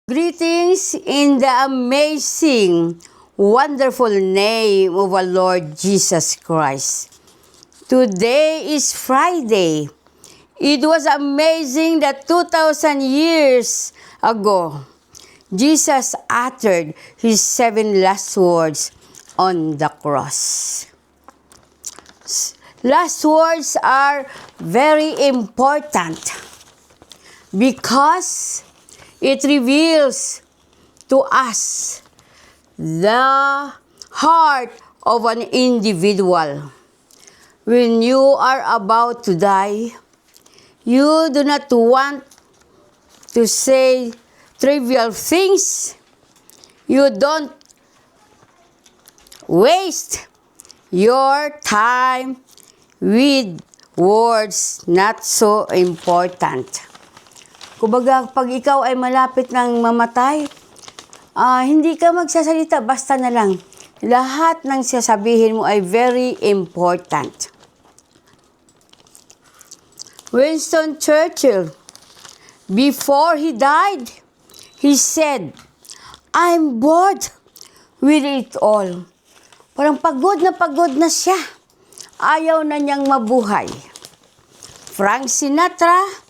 Greetings in the amazing, wonderful name of our Lord Jesus Christ. Today is Friday. It was amazing that 2,000 years ago, Jesus uttered his 7 last words on the cross. Last words are very important because it reveals to us the heart of an individual. When you are about to die, you do not want to say trivial things. You don't waste your time with words not so important. Kumbaga, pag ikaw ay malapit ng mamatay, hindi ka magsasalita, basta na lang. Lahat ng sasabihin mo ay very important. Winston Churchill, before he died, he said, "I'm bored with it all." Parang pagod na siya. Ayaw na niyang mabuhay. Frank Sinatra,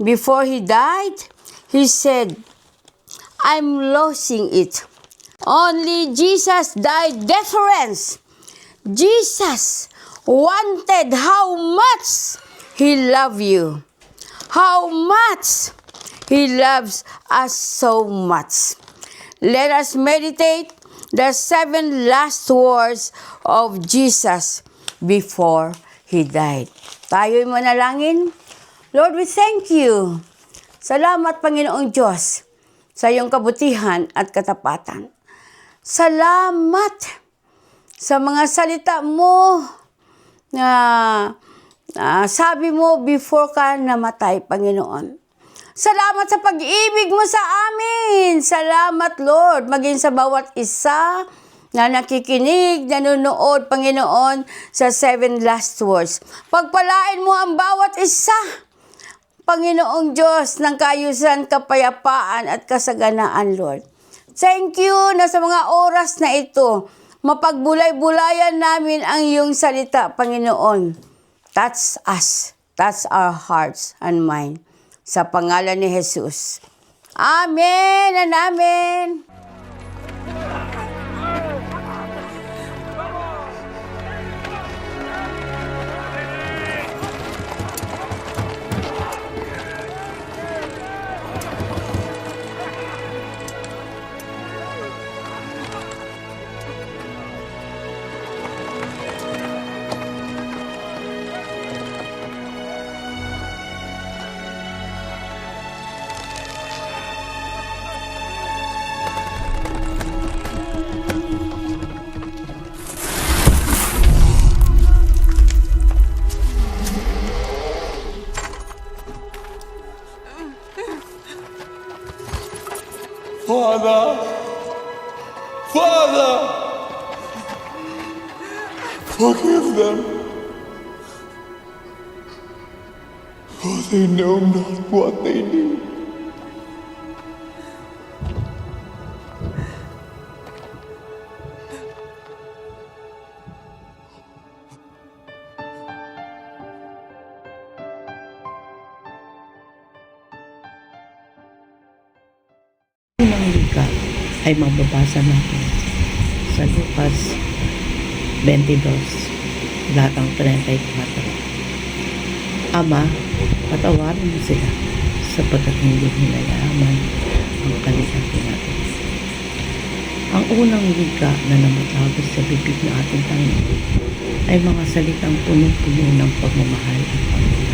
before he died, he said, "I'm losing it." Only Jesus died difference. Jesus wanted how much he loved you. How much he loves us so much. Let us meditate the 7 last words of Jesus before he died. Tayo'y manalangin. Lord, we thank you. Salamat, Panginoong Diyos, sa iyong kabutihan at katapatan. Salamat sa mga salita mo na sabi mo before ka namatay, Panginoon. Salamat sa pag-ibig mo sa amin. Salamat, Lord, maging sa bawat isa na nakikinig, nanonood, Panginoon, sa 7 last words. Pagpalain mo ang bawat isa, Panginoong Diyos, ng kaayusan, kapayapaan at kasaganaan, Lord. Thank you na sa mga oras na ito, mapagbulay-bulayan namin ang iyong salita, Panginoon. Touch us, touch our hearts and mind. Sa pangalan ni Jesus. Amen and amen. Father, forgive them, for they know not what they do. Unang wika ay mababasa natin sa Lucas 22, talatang 34. Ama, patawarin mo sila sapagkat hindi nila nalaman ang kanilang ginagawa. Ang unang wika na namatagos sa bibig ng ating Panginoon ay mga salitang punong-puno ng pagmamahal at pagmamahal.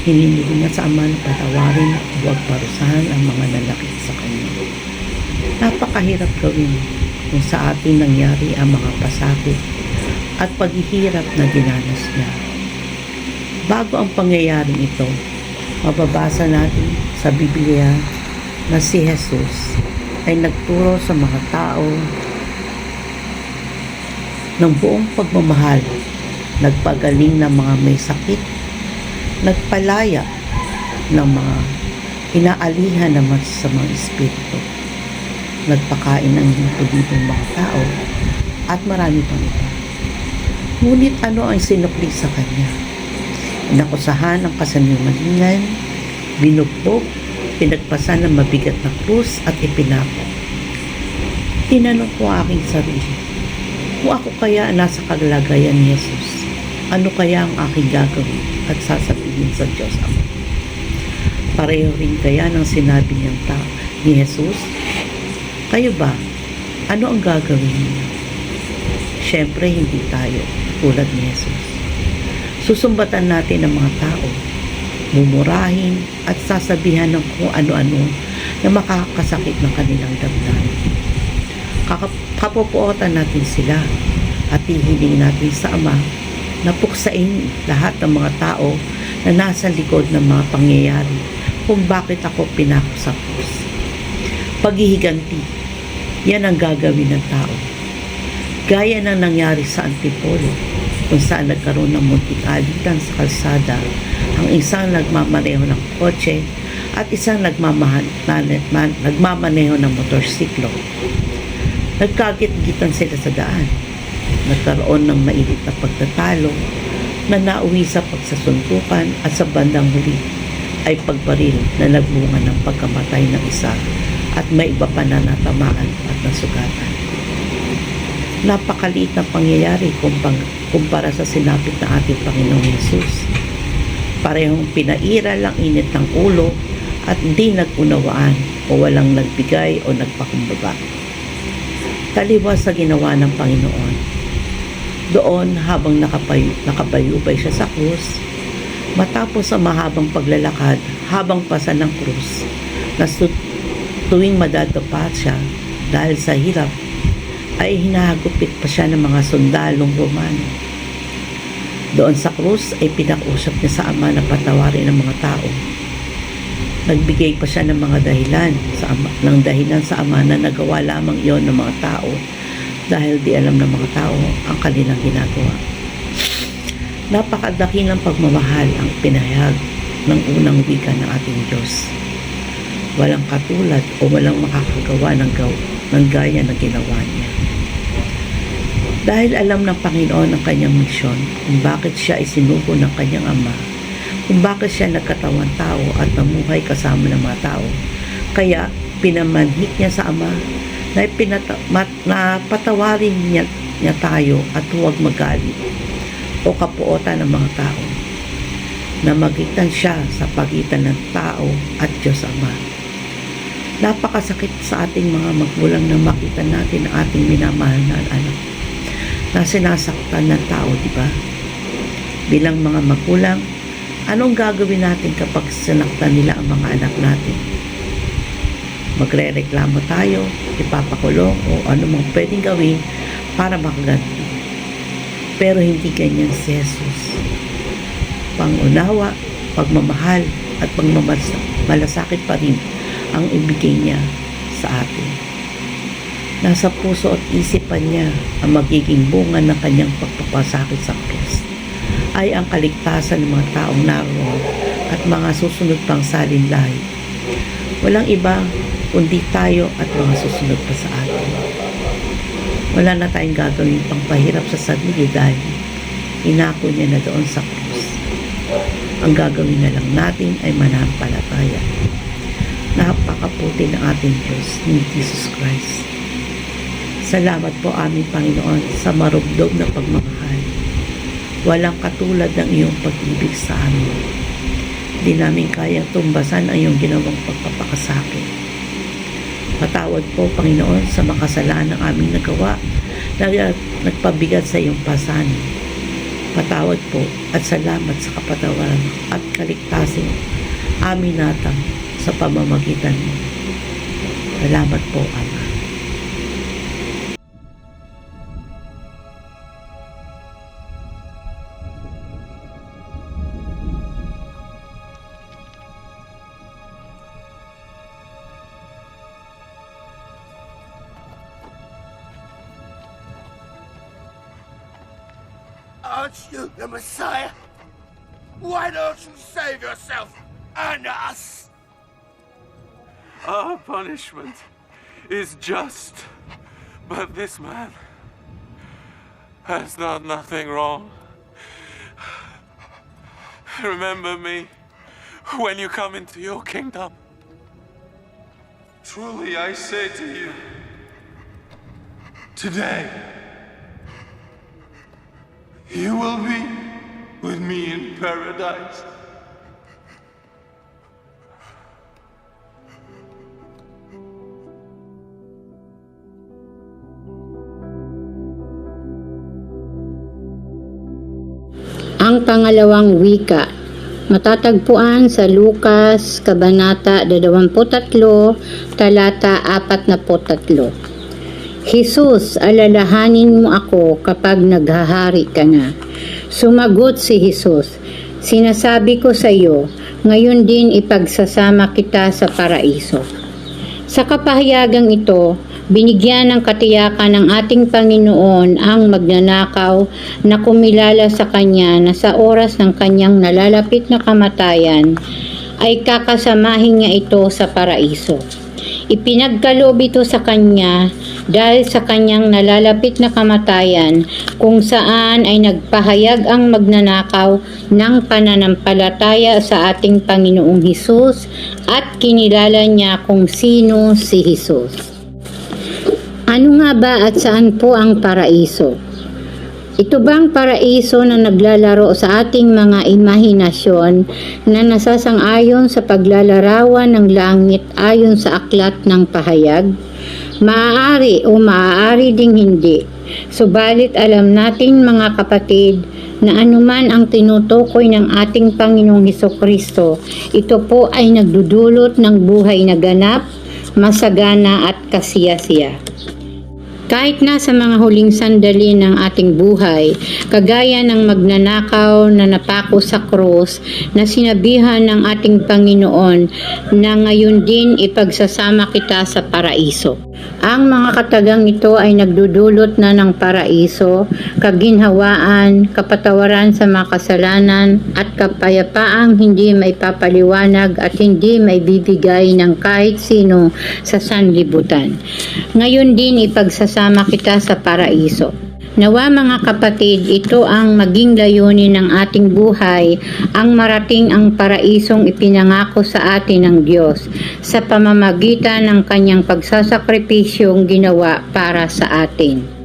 Hiniling niya sa Ama na patawarin at huwag parusahan ang mga nalakit sa Kanya. Napakahirap gawin kung sa atin nangyari ang mga pasakit at paghihirap na dinanas niya. Bago ang pangyayaring ito, mababasa natin sa Biblia na si Jesus ay nagturo sa mga tao ng buong pagmamahal, nagpagaling ng mga may sakit, nagpalaya ng mga inaalihan naman sa mga espiritu, nagpakain ng libo-libong mga tao, at marami pang iba. Ngunit ano ang sinukli sa kanya? Inakusahan ng kasinungalingan, binugbog, pinagpasan ng mabigat na krus at ipinako. Tinanong ko ang aking sarili, kung ako kaya nasa kalagayan ni Jesus, ano kaya ang aking gagawin at sasabihin sa Diyos Ama? Pareho rin kaya ng sinabi niyang ni Jesus? Kayo ba? Ano ang gagawin niyo? Siyempre, hindi tayo tulad ni Jesus. Susumbatan natin ang mga tao, mumurahin at sasabihan ng kung ano-ano na makakasakit ng kanilang damdamin. Kapopuotan natin sila at hihiling natin sa Ama na puksain lahat ng mga tao na nasa likod ng mga pangyayari kung bakit ako pinako sa krus. Paghihiganti, yan ang gagawin ng tao. Gaya ng nangyari sa Antipolo, kung saan nagkaroon ng munting alitan sa kalsada ang isang nagmamaneho ng kotse at isang nagmamaneho ng motorsiklo. Nagkagit-gitan sila sa daan. Nagkaroon ng mainit na pagtatalo na nauwi sa pagsasuntukan at sa bandang huli ay pagbaril na nagbunga ng pagkamatay ng isa at may iba pa na natamaan at nasugatan. Napakaliit na pangyayari kumpara sa sinapit ng ating Panginoong Hesus. Parehong pinairal ang init ng ulo at di nag-unawaan o walang nagbigay o nagpakumbaba. Taliwas sa ginawa ng Panginoon. Doon habang nakabayubay siya sa krus, matapos ang mahabang paglalakad habang pasa ng krus, na tuwing madadapa siya dahil sa hirap, ay hinahagupit pa siya ng mga sundalong Romano. Doon sa krus ay pinakusap niya sa Ama na patawarin ng mga tao. Nagbigay pa siya ng mga dahilan sa Ama na nagawa lamang iyon ng mga tao dahil di alam ng mga tao ang kanilang ginagawa. Napakadakilang pagmamahal ang pinahayag ng unang wika ng ating Diyos. Walang katulad o walang makakagawa ng gaya na ginawa niya. Dahil alam ng Panginoon ang kanyang misyon, kung bakit siya isinugo ng kanyang Ama, kung bakit siya nagkatawang tao at namuhay kasama ng mga tao, kaya pinamanhik niya sa Ama na patawarin niya tayo at huwag magalit o kapuotan ng mga tao, na magitan siya sa pagitan ng tao at Diyos Ama. Napakasakit sa ating mga magulang na makita natin ang ating minamahal na anak na sinasaktan ng tao, di ba? Bilang mga magulang, anong gagawin natin kapag sinaktan nila ang mga anak natin? Magre-reklamo tayo, ipapakulong o anumang pwedeng gawin para makaganti. Pero hindi ganyan si Jesus. Pangunawa, pagmamahal at pagmamalasakit pa rin ang ibigay niya sa atin. Nasa puso at isipan niya ang magiging bunga ng kanyang pagpapasakit sa krus ay ang kaligtasan ng mga taong naroon at mga susunod pang salinlahi. Walang iba kundi tayo at mga susunod pa sa atin. Wala na tayong gagawin pang pahirap sa sarili dahil inako niya na doon sa krus. Ang gagawin na lang natin ay manampalataya. Napakaputi ng ating Diyos ni Jesus Christ. Salamat po aming Panginoon sa marugdog na pagmamahal. Walang katulad ng iyong pag-ibig sa amin. Di namin kayang tumbasan ang iyong ginawang pagpapakasakit. Patawad po, Panginoon, sa makasalanan ng aming nagawa na nagpabigat sa iyong pasanin. Patawad po at salamat sa kapatawaran at kaligtasin amin natang sa pamamagitan mo. Salamat po, Ama. Aren't you the Messiah? Why don't you save yourself and us? Our punishment is just, but this man has done nothing wrong. Remember me when you come into your kingdom. Truly I say to you, today you will be with me in paradise. Ang pangalawang wika, matatagpuan sa Lucas, Kabanata 23, talata 43. Jesus, alalahanin mo ako kapag naghahari ka na. Sumagot si Jesus, sinasabi ko sa iyo, ngayon din ipagsasama kita sa paraiso. Sa kapahayagang ito, binigyan ng katiyakan ng ating Panginoon ang magnanakaw na kumilala sa Kanya na sa oras ng Kanyang nalalapit na kamatayan ay kakasamahin niya ito sa paraiso. Ipinagkaloob ito sa Kanya dahil sa Kanyang nalalapit na kamatayan kung saan ay nagpahayag ang magnanakaw ng pananampalataya sa ating Panginoong Hesus at kinilala niya kung sino si Hesus. Ano nga ba at saan po ang paraiso? Ito bang paraiso na naglalaro sa ating mga imahinasyon na nasasang-ayon sa paglalarawan ng langit ayon sa aklat ng pahayag? Maaari o maaari ding hindi. Subalit alam natin mga kapatid na anuman ang tinutukoy ng ating Panginoong Hesukristo, ito po ay nagdudulot ng buhay na ganap, masagana at kasiyasiya. Kahit na sa mga huling sandali ng ating buhay, kagaya ng magnanakaw na napako sa krus na sinabihan ng ating Panginoon na ngayon din ipagsasama kita sa paraiso. Ang mga katagang ito ay nagdudulot na ng paraiso, kaginhawaan, kapatawaran sa mga kasalanan at kapayapaang hindi may papaliwanag at hindi may bibigay ng kahit sino sa sanlibutan. Ngayon din ipagsasama kita sa paraiso. Nawa mga kapatid, ito ang maging layunin ng ating buhay, ang marating ang paraisong ipinangako sa atin ng Diyos sa pamamagitan ng kanyang pagsasakripisyong ginawa para sa atin.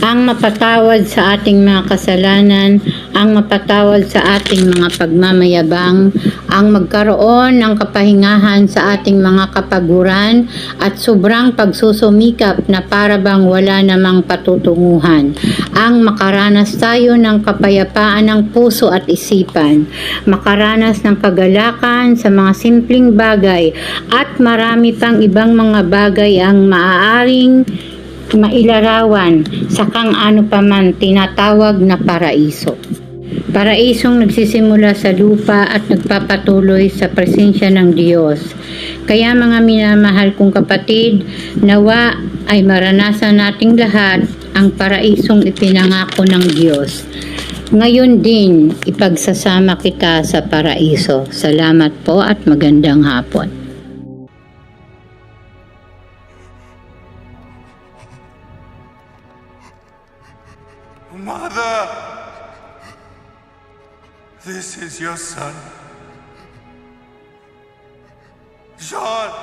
Ang mapatawad sa ating mga kasalanan, ang mapatawad sa ating mga pagmamayabang, ang magkaroon ng kapahingahan sa ating mga kapaguran at sobrang pagsusumikap na para bang wala namang patutunguhan, ang makaranas tayo ng kapayapaan ng puso at isipan, makaranas ng kagalakan sa mga simpleng bagay at marami pang ibang mga bagay ang maaaring mailarawan sa kang ano paman tinatawag na paraiso. Paraisong nagsisimula sa lupa at nagpapatuloy sa presensya ng Diyos. Kaya mga minamahal kong kapatid, nawa ay maranasan nating lahat ang paraisong ipinangako ng Diyos. Ngayon din, ipagsasama kita sa paraiso. Salamat po at magandang hapon. Mother, this is your son. John,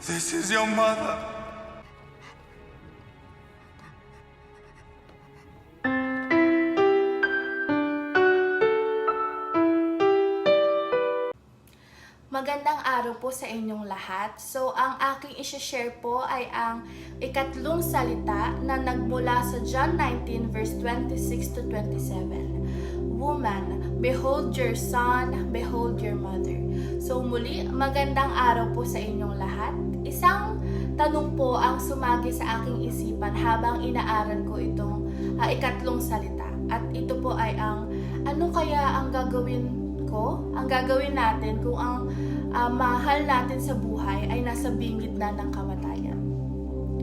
this is your mother. Magandang araw po sa inyong lahat. So, ang aking isi-share po ay ang ikatlong salita na nagmula sa John 19 verse 26 to 27. Woman, behold your son, behold your mother. So, muli, magandang araw po sa inyong lahat. Isang tanong po ang sumagi sa aking isipan habang inaaral ko itong ikatlong salita. At ito po ay ang ano kaya ang gagawin natin kung ang mahal natin sa buhay ay nasa bingit na ng kamatayan.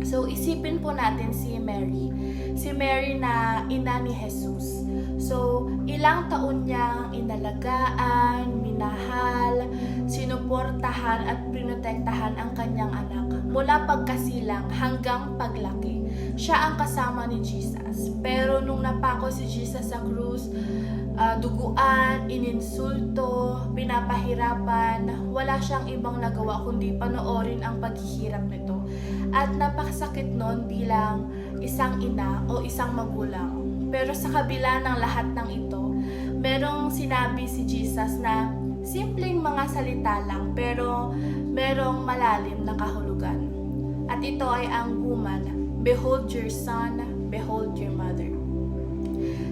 So, isipin po natin si Mary. Si Mary na ina ni Jesus. So, ilang taon niyang inalagaan, minahal, sino sinuportahan at prinotektahan ang kanyang anak mula pagkasilang hanggang paglaki. Siya ang kasama ni Jesus. Pero nung napako si Jesus sa krus, duguan, ininsulto, pinapahirapan, wala siyang ibang nagawa kundi panoorin ang paghihirap nito. At napakasakit nun bilang isang ina o isang magulang. Pero sa kabila ng lahat ng ito, merong sinabi si Jesus na simpleng mga salita lang pero merong malalim na kahulugan. At ito ay ang woman, behold your son, behold your mother.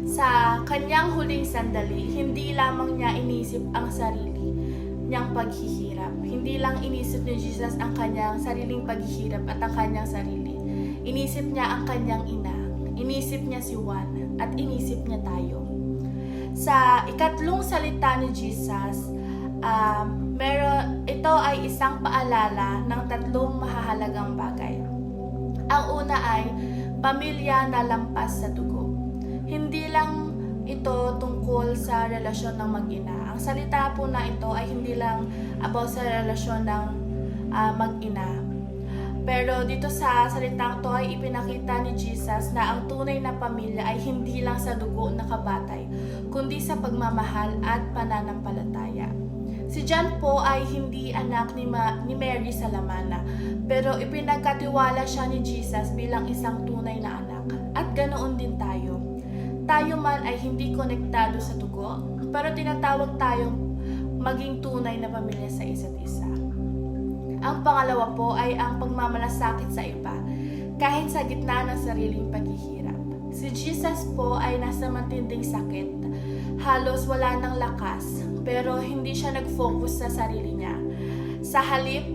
Sa kanyang huling sandali, hindi lamang niya inisip ang sarili niyang paghihirap. Hindi lang inisip ni Jesus ang kanyang sariling paghihirap at ang kanyang sarili. Inisip niya ang kanyang ina, inisip niya si Juan, at inisip niya tayo. Sa ikatlong salita ni Jesus, ito ay isang paalala ng tatlong mahahalagang bagay. Ang una ay pamilya na lampas sa dugo. Hindi lang ito tungkol sa relasyon ng mag-ina. Ang salita po na ito ay hindi lang about sa relasyon ng mag-ina. Pero dito sa salitang to ay ipinakita ni Jesus na ang tunay na pamilya ay hindi lang sa dugo na kabatay, kundi sa pagmamahal at pananampalataya. Si John po ay hindi anak ni Mary sa lamana, pero ipinagkatiwala siya ni Jesus bilang isang tunay na anak. At ganoon din tayo. Tayo man ay hindi konektado sa dugo, pero tinatawag tayong maging tunay na pamilya sa isa't isa. Ang pangalawa po ay ang pagmamalasakit sa iba, kahit sa gitna ng sariling paghihirap. Si Jesus po ay nasa matinding sakit, halos wala ng lakas, pero hindi siya nag-focus sa sarili niya. Sa halip,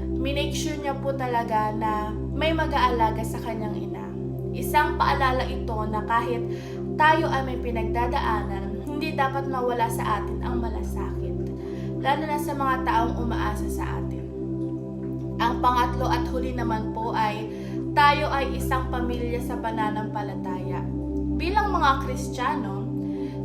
minake sure niya po talaga na may mag-aalaga sa kanyang ina. Isang paalala ito na kahit tayo ay may pinagdadaanan, hindi dapat mawala sa atin ang malasakit, lalo na sa mga taong umaasa sa atin. Ang pangatlo at huli naman po ay tayo ay isang pamilya sa pananampalataya. Bilang mga Kristiyano,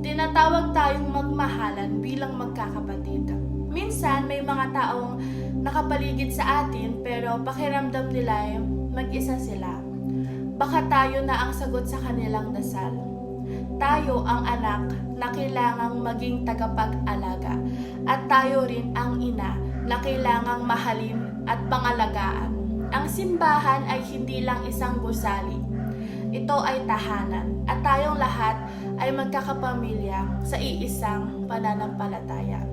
tinatawag tayong magmahalan bilang magkakapatid. Minsan may mga taong nakapaligid sa atin pero pakiramdam nila ay mag-isa sila. Baka tayo na ang sagot sa kanilang dasal. Tayo ang anak na kailangang maging tagapag-alaga at tayo rin ang ina na kailangang mahalin at pangalagaan. Ang simbahan ay hindi lang isang gusali. Ito ay tahanan at tayong lahat ay magkakapamilya sa iisang pananampalataya.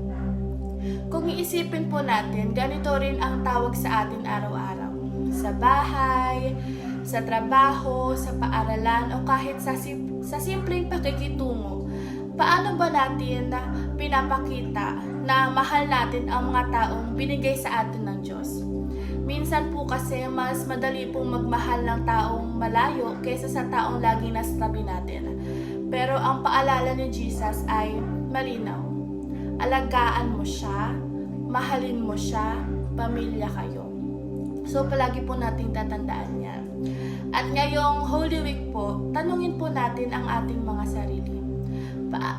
Kung iisipin po natin, ganito rin ang tawag sa atin araw-araw. Sa bahay, sa trabaho, sa paaralan o kahit sa simpleng pakikitungo. Paano ba natin pinapakita na mahal natin ang mga taong binigay sa atin ng Diyos? Minsan po kasi mas madali pong magmahal ng taong malayo kaysa sa taong laging nasa tabi natin. Pero ang paalala ni Jesus ay malinaw. Alagaan mo siya, mahalin mo siya, pamilya kayo. So palagi po nating tatandaan yan. At ngayong Holy Week po, tanungin po natin ang ating mga sarili.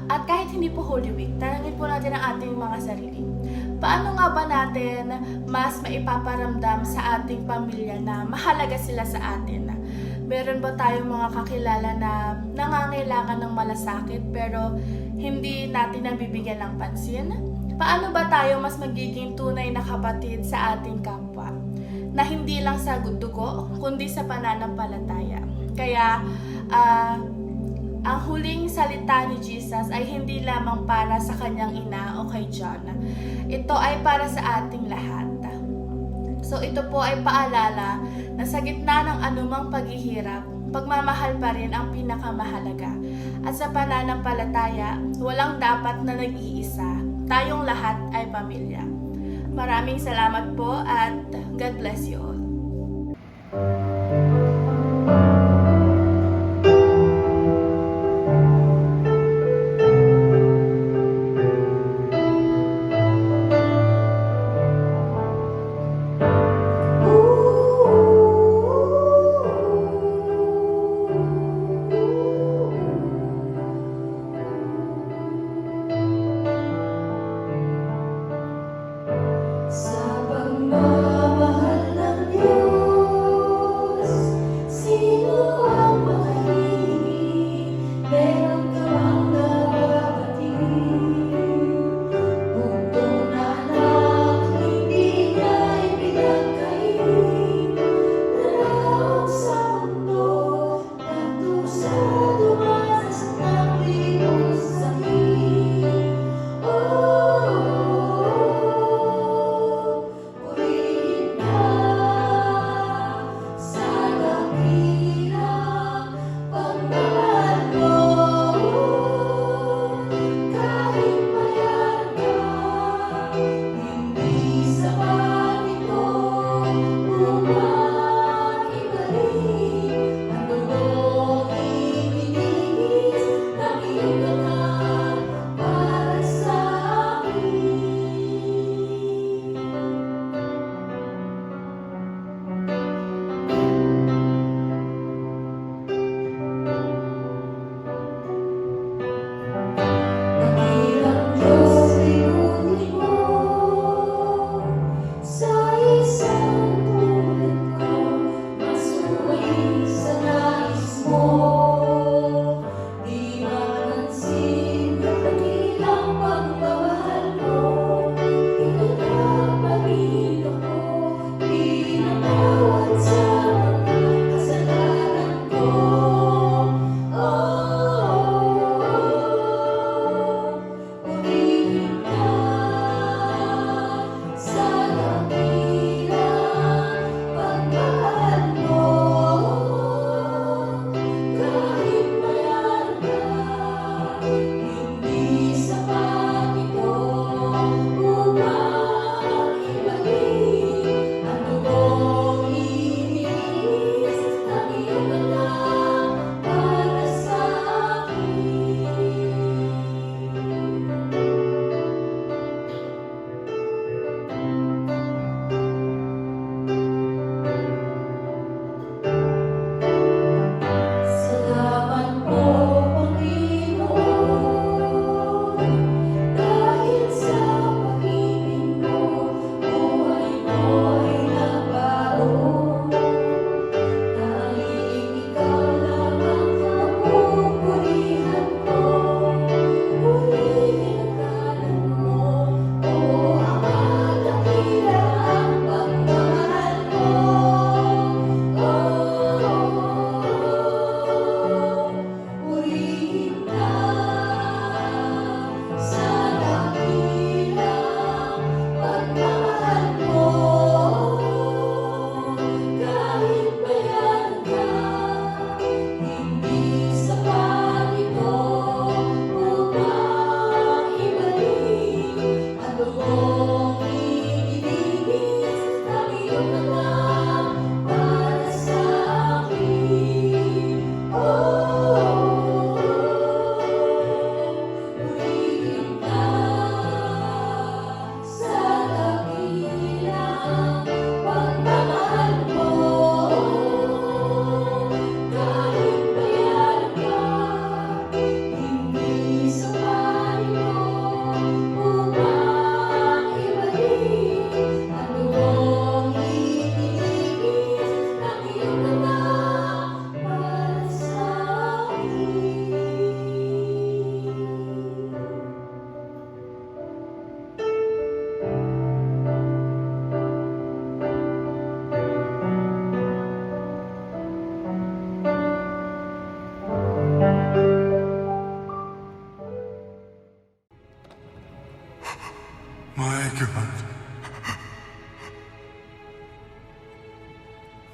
At kahit hindi po Holy Week, tanungin po natin ang ating mga sarili. Paano nga ba natin mas maipaparamdam sa ating pamilya na mahalaga sila sa atin? Meron ba tayong mga kakilala na nangangailangan ng malasakit pero hindi natin nabibigyan ng pansin? Paano ba tayo mas magiging tunay na kapatid sa ating kapwa? Na hindi lang sa dugo, kundi sa pananampalataya. Kaya, ang huling salita ni Jesus ay hindi lamang para sa kanyang ina o kay John. Ito ay para sa ating lahat. So ito po ay paalala na sa gitna ng anumang paghihirap, pagmamahal pa rin ang pinakamahalaga. At sa pananampalataya, walang dapat na nag-iisa. Tayong lahat ay pamilya. Maraming salamat po at God bless you all.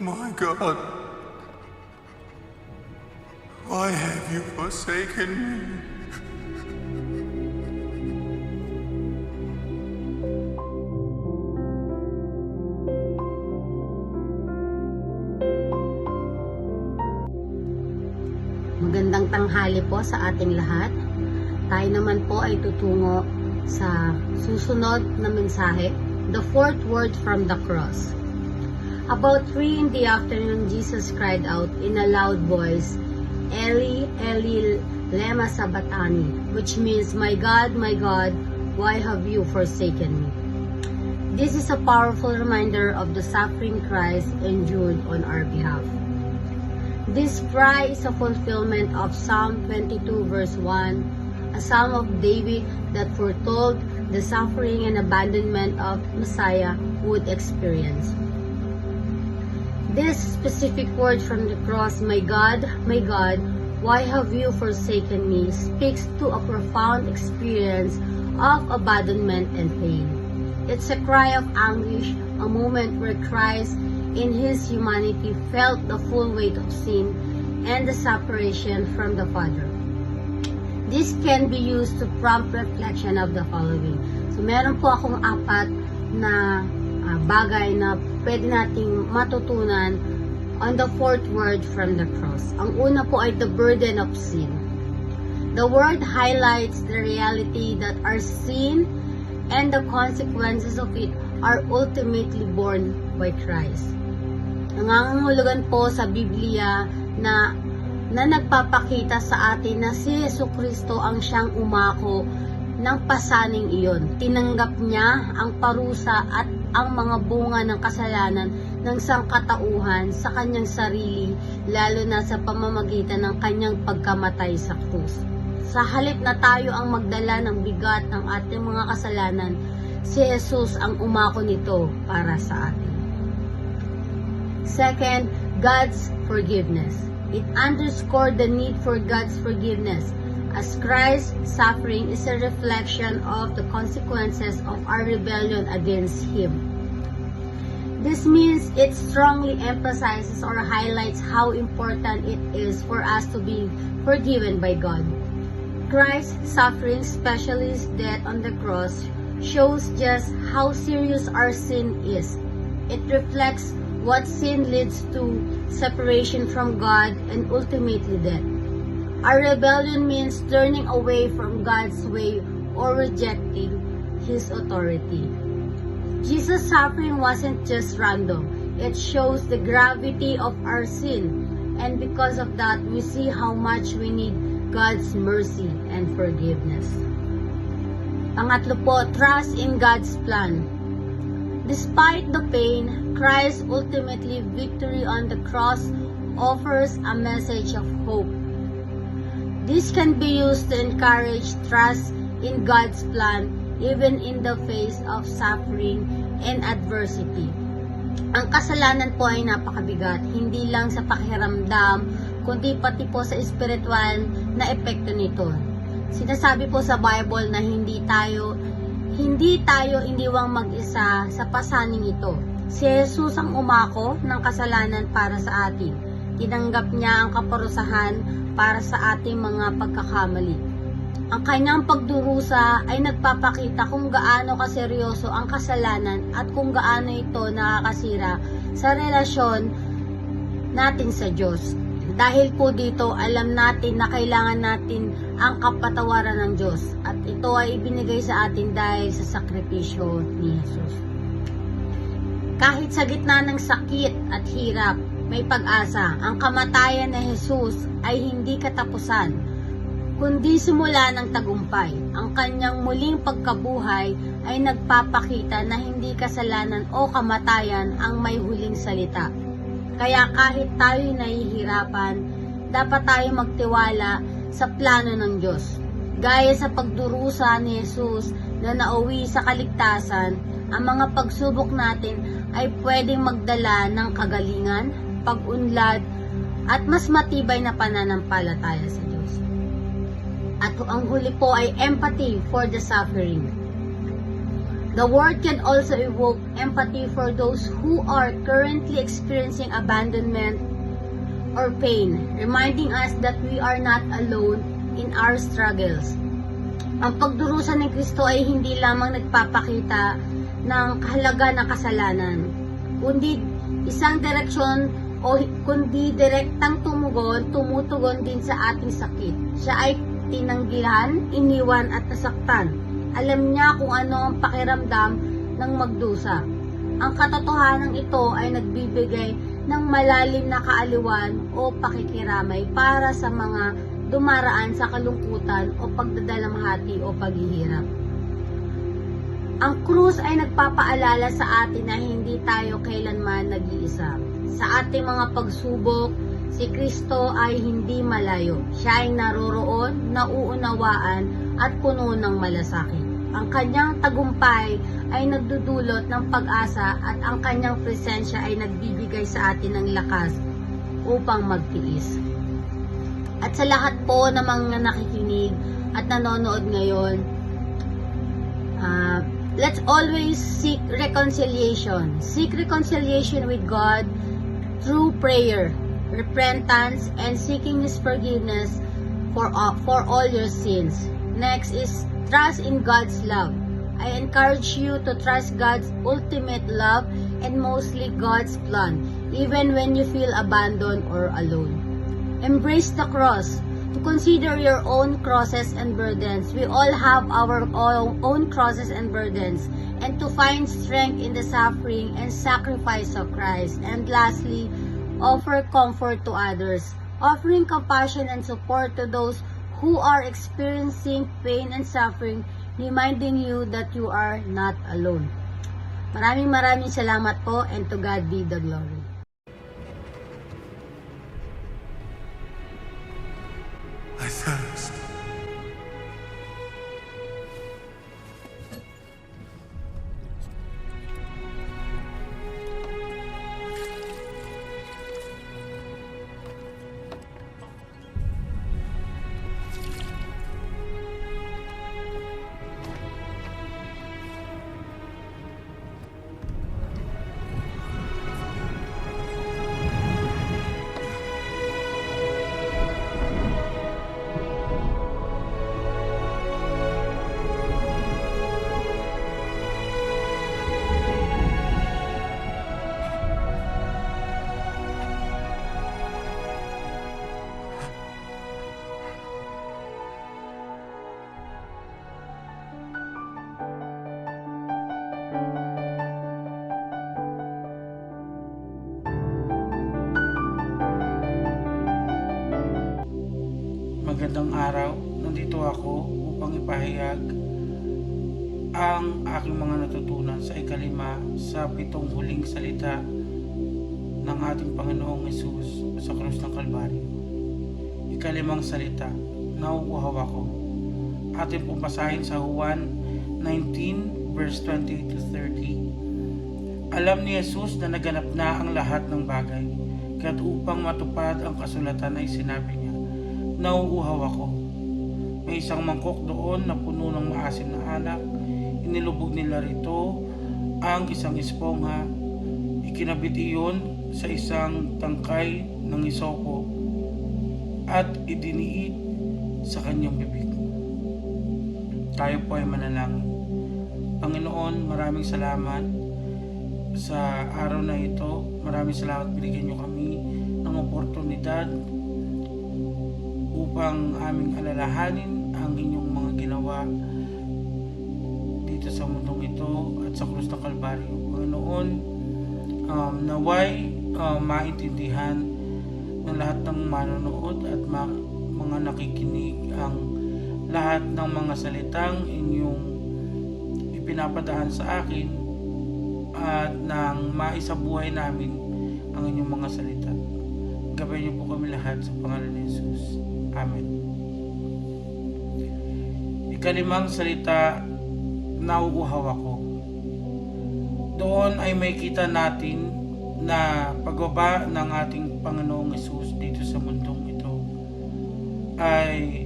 My God, why have you forsaken me? Magandang tanghali po sa ating lahat. Tayo naman po ay tutungo sa susunod na mensahe, the fourth word from the cross. About 3 in the afternoon, Jesus cried out in a loud voice, Eli, Eli, lema sabachthani, which means, my God, why have you forsaken me? This is a powerful reminder of the suffering Christ endured on our behalf. This cry is a fulfillment of Psalm 22 verse 1, a psalm of David that foretold the suffering and abandonment of Messiah would experience. This specific word from the cross, my God, why have you forsaken me, speaks to a profound experience of abandonment and pain. It's a cry of anguish, a moment where Christ in his humanity felt the full weight of sin and the separation from the Father. This can be used to prompt reflection of the following. So meron po akong 4 na bagay na pwede nating matutunan on the fourth word from the cross. Ang una po ay the burden of sin. The word highlights the reality that our sin and the consequences of it are ultimately borne by Christ. Nangangahulugan po sa Biblia na nagpapakita sa atin na si Jesucristo ang siyang umako ng pasaning iyon. Tinanggap niya ang parusa at ang mga bunga ng kasalanan ng sangkatauhan sa kanyang sarili, lalo na sa pamamagitan ng kanyang pagkamatay sa krus. Sa halip na tayo ang magdala ng bigat ng ating mga kasalanan, si Jesus ang umako nito para sa atin. Second, God's forgiveness. It underscored the need for God's forgiveness, as Christ's suffering is a reflection of the consequences of our rebellion against Him. This means it strongly emphasizes or highlights how important it is for us to be forgiven by God. Christ's suffering, especially His death on the cross, shows just how serious our sin is. It reflects what sin leads to: separation from God and ultimately death. Our rebellion means turning away from God's way or rejecting His authority. Jesus' suffering wasn't just random. It shows the gravity of our sin, and because of that, we see how much we need God's mercy and forgiveness. Pangatlo po, trust in God's plan. Despite the pain, Christ's ultimately victory on the cross offers a message of hope. This can be used to encourage trust in God's plan even in the face of suffering and adversity. Ang kasalanan po ay napakabigat, hindi lang sa pakiramdam, kundi pati po sa espiritual na epekto nito. Sinasabi po sa Bible na hindi tayo iniwang mag-isa sa pasaning ito. Si Jesus ang umako ng kasalanan para sa atin. Tinanggap niya ang kaparusahan para sa ating mga pagkakamali. Ang kanyang pagdurusa ay nagpapakita kung gaano kaseryoso ang kasalanan at kung gaano ito nakakasira sa relasyon natin sa Diyos. Dahil po dito, alam natin na kailangan natin ang kapatawaran ng Diyos at ito ay ibinigay sa atin dahil sa sakripisyo ni Jesus. Kahit sa gitna ng sakit at hirap, may pag-asa. Ang kamatayan ni Jesus ay hindi katapusan, kundi simula ng tagumpay. Ang kanyang muling pagkabuhay ay nagpapakita na hindi kasalanan o kamatayan ang may huling salita. Kaya kahit tayo'y nahihirapan, dapat tayo magtiwala sa plano ng Diyos. Gaya sa pagdurusa ni Jesus na nauwi sa kaligtasan, ang mga pagsubok natin ay pwedeng magdala ng kagalingan, pag-unlad, at mas matibay na pananampalataya sa Diyos. At ang huli po ay empathy for the suffering. The word can also evoke empathy for those who are currently experiencing abandonment or pain, reminding us that we are not alone in our struggles. Ang pagdurusa ng Kristo ay hindi lamang nagpapakita ng kahalaga ng kasalanan, kundi isang direksyon kundi direktang tumutugon din sa ating sakit. Siya ay tinanggihan, iniwan at nasaktan. Alam niya kung ano ang pakiramdam ng magdusa. Ang katotohanan ito ay nagbibigay ng malalim na kaaliwan o pakikiramay para sa mga dumaraan sa kalungkutan o pagdadalamhati o paghihirap. Ang krus ay nagpapaalala sa atin na hindi tayo kailanman nag-iisa. Sa ating mga pagsubok, si Kristo ay hindi malayo. Siya ay naroroon, nauunawaan, at puno ng malasakit. Ang kanyang tagumpay ay nagdudulot ng pag-asa at ang kanyang presensya ay nagbibigay sa atin ng lakas upang magtiis. At sa lahat po ng mga nakikinig at nanonood ngayon, let's always seek reconciliation. Seek reconciliation with God through prayer, repentance, and seeking His forgiveness for all your sins. Next is trust in God's love. I encourage you to trust God's ultimate love and mostly God's plan, even when you feel abandoned or alone. Embrace the cross. To consider your own crosses and burdens. We all have our own crosses and burdens. And to find strength in the suffering and sacrifice of Christ. And lastly, offer comfort to others. Offering compassion and support to those who are experiencing pain and suffering, reminding you that you are not alone. Maraming salamat po, and to God be the glory. I thirst. Magandang araw, nandito ako upang ipahayag ang aking mga natutunan sa ikalima sa 7 huling salita ng ating Panginoong Hesus sa krus ng Kalbaryo. Ikalimang salita, nauuhaw ako. Ating pumasahin sa Juan 19 verse 20 to 30. Alam ni Hesus na naganap na ang lahat ng bagay, kaya't upang matupad ang kasulatan ay sinabi niya, nauuhaw ako. May isang mangkok doon na puno ng maasim na alak. Inilubog nila rito ang isang espongha. Ikinabit iyon sa isang tangkay ng isopo at idiniit sa kanyang bibig. Tayo po ay manalangin. Panginoon, maraming salamat sa araw na ito. Maraming salamat binigyan niyo kami ng oportunidad upang aming alalahanin ang inyong mga ginawa dito sa mundong ito at sa krus ng Kalbaryo. Panginoon, naway maintindihan ng lahat ng manonood at mga nakikinig ang lahat ng mga salitang inyong ipinapadaan sa akin at nang maisabuhay namin ang inyong mga salita. Gabayan niyo po kami lahat sa pangalan ni Jesus. Amen. Ikalimang salita, nauuhaw ako. Doon ay may kita natin na pagbaba ng ating Panginoong Hesus dito sa mundong ito ay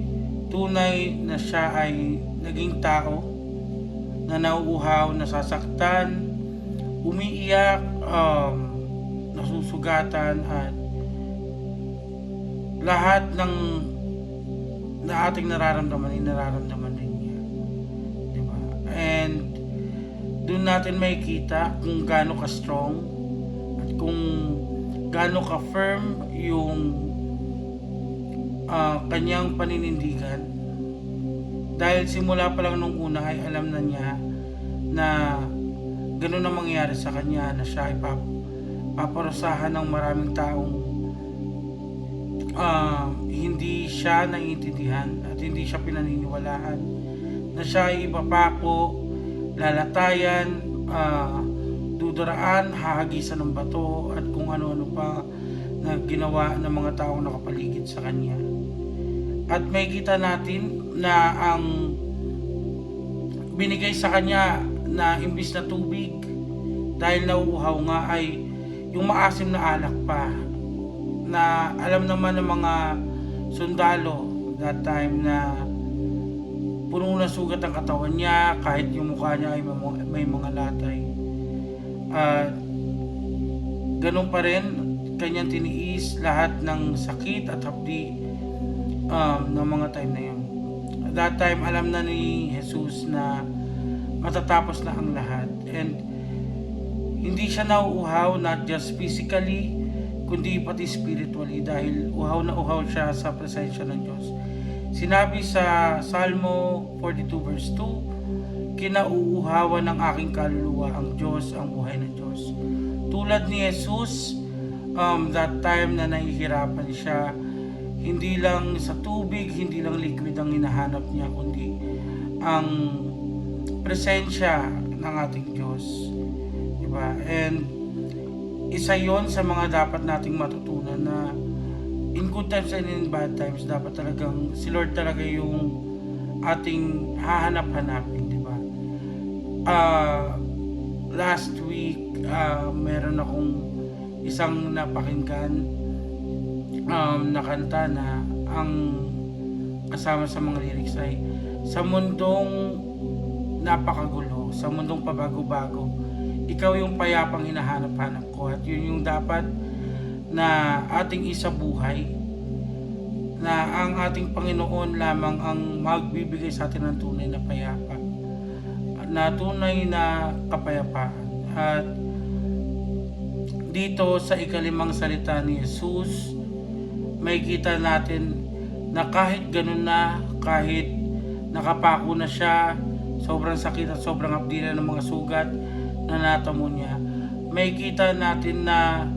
tunay na siya ay naging tao na nauuhaw, nasasaktan, umiiyak, nasusugatan, at lahat ng na ating nararamdaman ay nararamdaman din niya. Diba? And doon natin makikita kung gaano ka strong at kung gaano ka firm yung kanyang paninindigan. Dahil simula pa lang nung una ay alam na niya na ganun ang mangyayari sa kanya, na siya ay paparusahan ng maraming taong hindi siya naiintindihan at hindi siya pinaniniwalaan, na siya ay ipapako, lalatayan, dudaraan, hahagisan ng bato at kung ano-ano pa na ginawa ng mga taong nakapaligid sa kanya. At may kita natin na ang binigay sa kanya na imbis na tubig, dahil nauuhaw nga, ay yung maasim na alak pa, na alam naman ng mga sundalo that time na puno na sugat ang katawan niya, kahit yung mukha niya ay may mga latay. Ganun pa rin kanyang tiniis lahat ng sakit at hapdi ng mga time na yun. At that time alam na ni Jesus na matatapos na ang lahat, and hindi siya nauuhaw, not just physically kundi pati spiritually, dahil uhaw na uhaw siya sa presensya ng Diyos. Sinabi sa Salmo 42 verse 2, kinauuhawan ng aking kaluluwa ang Diyos, ang buhay ng Diyos. Tulad ni Jesus, that time na nahihirapan siya, hindi lang sa tubig, hindi lang liquid ang hinahanap niya, kundi ang presensya ng ating Diyos. Diba? And isa yon sa mga dapat nating matutunan, na in good times and in bad times, dapat talagang si Lord talaga yung ating hahanap-hanapin, di ba? Last week, meron akong isang napakinggan na kanta na ang kasama sa mga lyrics ay, sa mundong napakagulo, sa mundong pabago-bago, ikaw yung payapang hinahanap-hanap ko. At yun yung dapat na ating isabuhay, na ang ating Panginoon lamang ang magbibigay sa atin ng tunay na payapa, na tunay na kapayapaan. At dito sa ikalimang salita ni Jesus, may kita natin na kahit ganun na, kahit nakapako na siya, sobrang sakit at sobrang hapdi na ng mga sugat na natamo niya, may kita natin na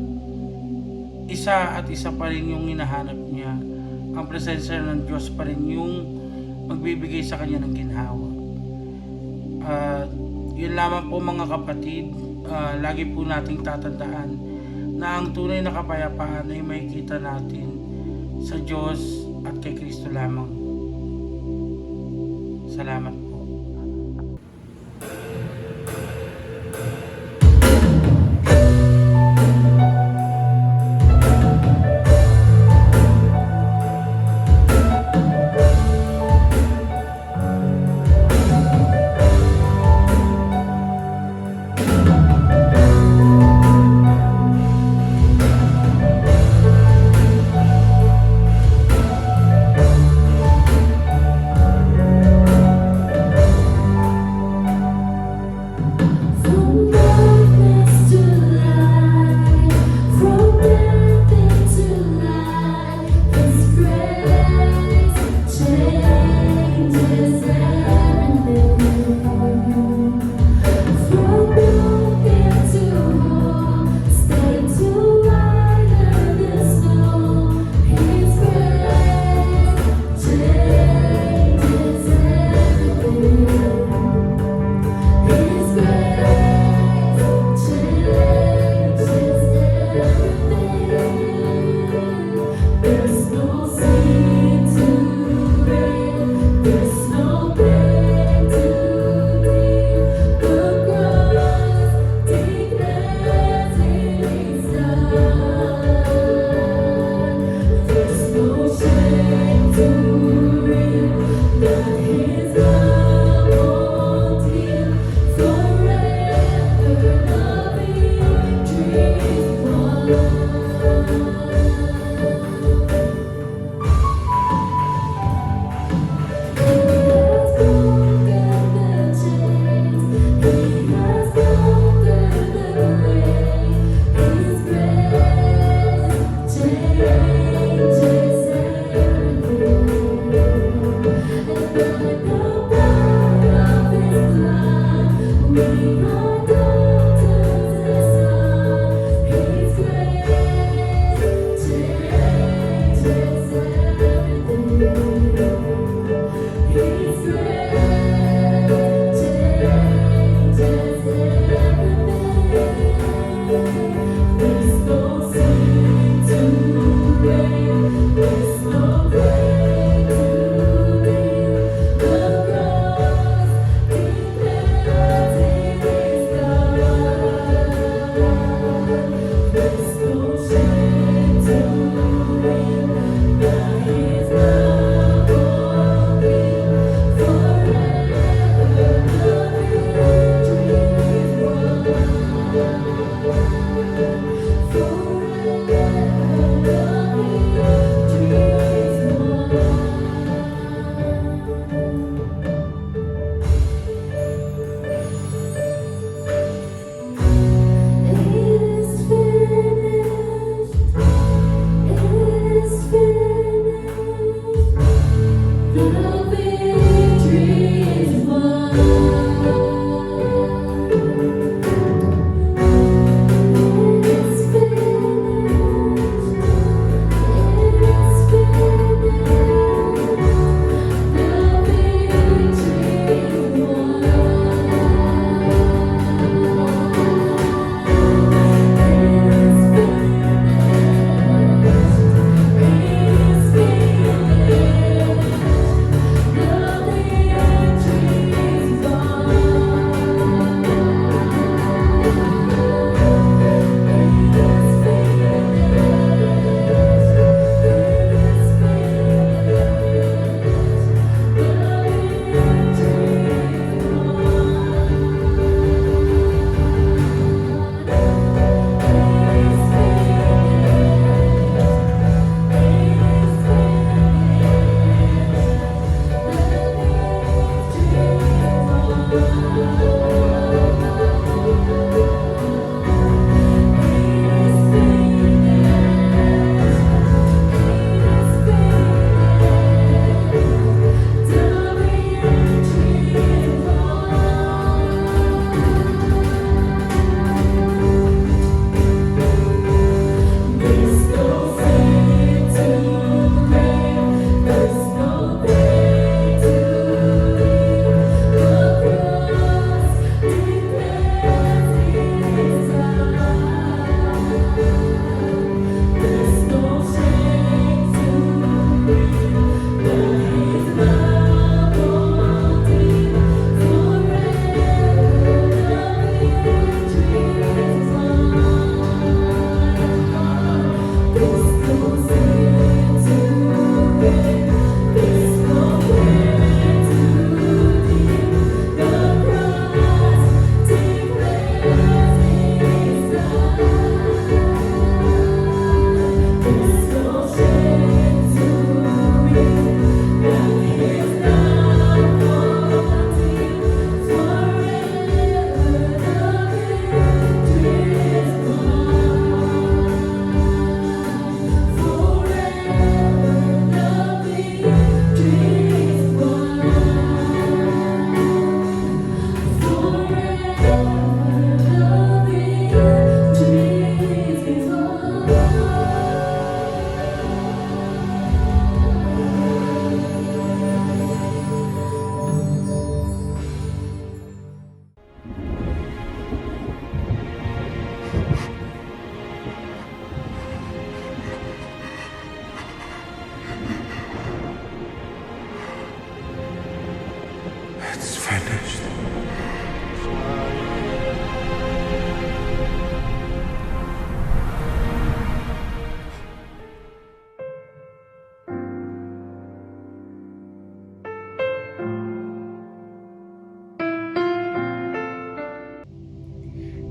isa at isa pa rin yung hinahanap niya. Ang presensya ng Diyos pa rin yung magbibigay sa kanya ng ginhawa. Yun lamang po mga kapatid, lagi po nating tatandaan na ang tunay na kapayapaan ay may kita natin sa Diyos at kay Kristo lamang. Salamat po.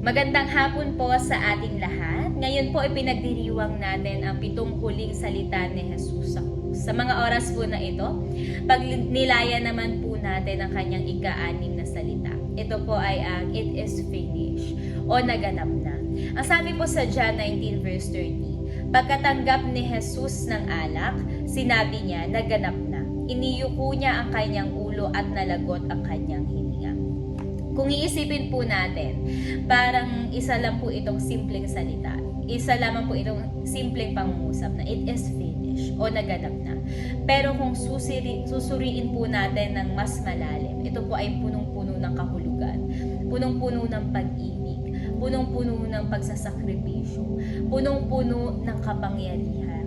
Magandang hapon po sa ating lahat. Ngayon po ipinagdiriwang natin ang 7 huling salita ni Jesus sa krus. Sa mga oras po na ito, pagnilaya naman po natin ang kanyang ika-6 na salita. Ito po ay ang "It is finished" o naganap na. Ang sabi po sa John 19 verse 30, pagkatanggap ni Jesus ng alak, sinabi niya, naganap na. Iniyuko niya ang kanyang ulo at nalagot ang kanyang hininga. Kung iisipin po natin, parang isa lang po itong simpleng salita. Isa lamang po itong simpleng pangungusap na it is finished o naganap na. Pero kung susuriin po natin ng mas malalim, ito po ay punong-puno ng kahulugan, punong-puno ng pag-ibig, punong-puno ng pagsasakripisyo, punong-puno ng kapangyarihan.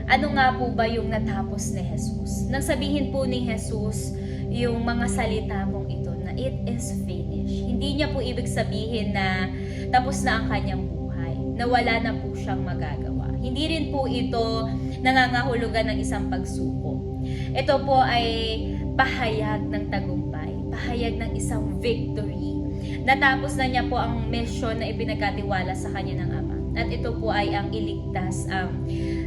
Ano nga po ba yung natapos ni Jesus? Nang sabihin po ni Jesus yung mga salita mong ito na it is finished, hindi niya po ibig sabihin na tapos na ang kanyang buhay, na wala na po siyang magagawa. Hindi rin po ito nangangahulugan ng isang pagsuko. Ito po ay pahayag ng tagumpay, pahayag ng isang victory. Natapos na niya po ang mission na ipinagkatiwala sa kanya ng Ama. At ito po ay ang iligtas ang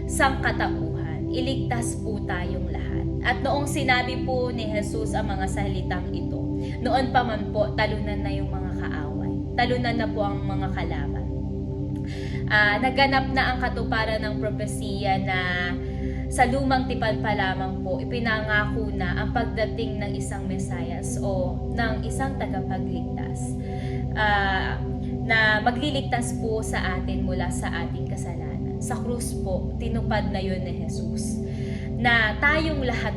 sangkatauhan. Iligtas po tayong lahat. At noong sinabi po ni Jesus ang mga salitang ito, noon pa man po, talunan na yung mga kaaway. Talunan na po ang mga kalaban. Naganap na ang katuparan ng propesiya na sa lumang tipan pa lamang po, ipinangako na ang pagdating ng isang Mesayas o ng isang tagapagligtas na magliligtas po sa atin mula sa ating kasalanan. Sa krus po, tinupad na yun ni Jesus na tayong lahat